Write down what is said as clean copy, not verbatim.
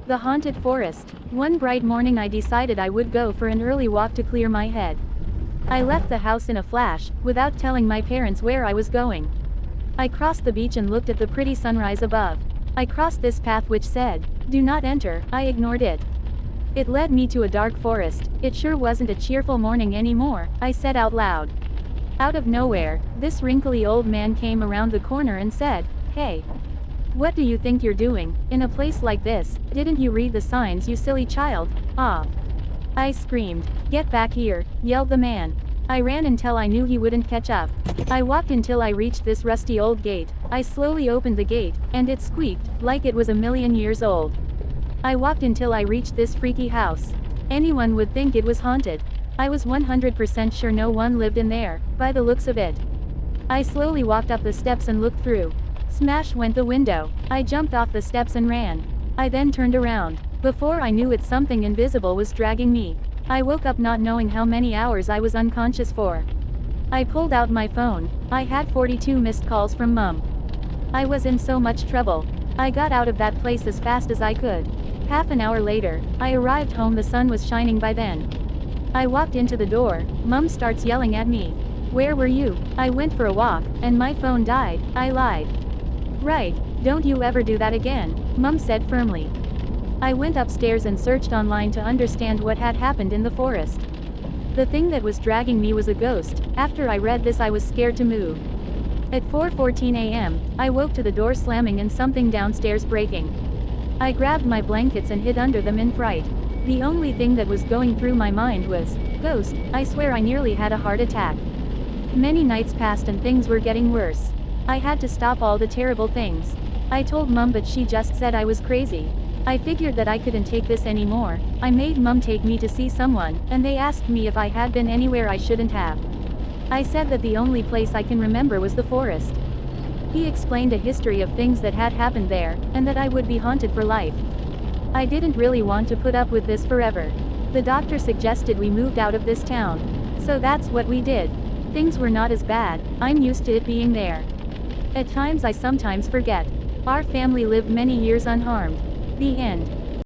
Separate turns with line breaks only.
The haunted forest. One bright morning I decided I would go for an early walk to clear my head. I left the house in a flash, without telling my parents where I was going. I crossed the beach and looked at the pretty sunrise above. I crossed this path which said, "Do not enter." I ignored it. It led me to a dark forest. It sure wasn't a cheerful morning anymore, I said out loud. Out of nowhere, this wrinkly old man came around the corner and said, "Hey. What do you think you're doing, in a place like this? Didn't you read the signs, you silly child?" "Ah." I screamed. "Get back here," yelled the man. I ran until I knew he wouldn't catch up. I walked until I reached this rusty old gate. I slowly opened the gate, and it squeaked, like it was a million years old. I walked until I reached this freaky house. Anyone would think it was haunted. I was 100% sure no one lived in there, by the looks of it. I slowly walked up the steps and looked through. Smash went the window. I jumped off the steps and ran. I then turned around. Before I knew it, something invisible was dragging me. I woke up not knowing how many hours I was unconscious for. I pulled out my phone. I had 42 missed calls from Mum. I was in so much trouble. I got out of that place as fast as I could. Half an hour later, I arrived home. The sun was shining by then. I walked into the door. Mum starts yelling at me. "Where were you?" "I went for a walk, and my phone died." I lied. "Right, don't you ever do that again," Mum said firmly. I went upstairs and searched online to understand what had happened in the forest. The thing that was dragging me was a ghost. After I read this, I was scared to move. At 4:14 a.m., I woke to the door slamming and something downstairs breaking. I grabbed my blankets and hid under them in fright. The only thing that was going through my mind was, "Ghost." I swear I nearly had a heart attack. Many nights passed and things were getting worse. I had to stop all the terrible things. I told Mum, but she just said I was crazy. I figured that I couldn't take this anymore. I made Mum take me to see someone, and they asked me if I had been anywhere I shouldn't have. I said that the only place I can remember was the forest. He explained a history of things that had happened there, and that I would be haunted for life. I didn't really want to put up with this forever. The doctor suggested we moved out of this town. So that's what we did. Things were not as bad. I'm used to it being there. At times I sometimes forget. Our family lived many years unharmed. The end.